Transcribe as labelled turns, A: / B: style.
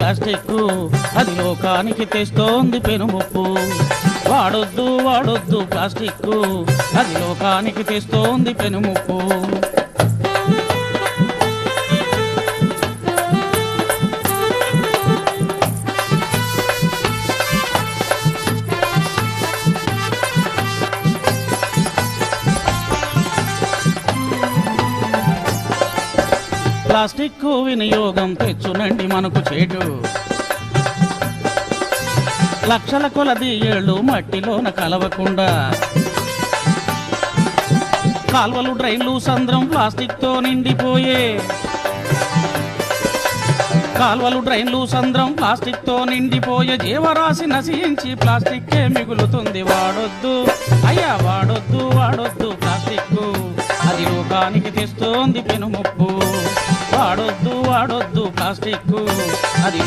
A: Plastic, అది లోకానికి తెస్తోంది పెనుముప్పు. వాడొద్దు వాడొద్దు ప్లాస్టిక్, అది లోకానికి తెస్తోంది పెనుముప్పు. ప్లాస్టిక్ వినియోగం తెచ్చునండి మనకు చేటు. లక్షల కొలది ఏళ్ళు మట్టిలోన కలవకుండా, కాల్వలు డ్రైన్లు సంద్రం ప్లాస్టిక్ తో నిండిపోయే. కాల్వలు డ్రైన్లు సంద్రం ప్లాస్టిక్ తో నిండిపోయే. జీవరాశి నశించి ప్లాస్టిక్కే మిగులుతుంది. వాడొద్దు అయ్యా వాడొద్దు వాడొద్దు ప్లాస్టిక్, అది లోకానికి తెస్తోంది పెనుముప్పు. వాడొద్దు వాడొద్దు ప్లాస్టిక్, అది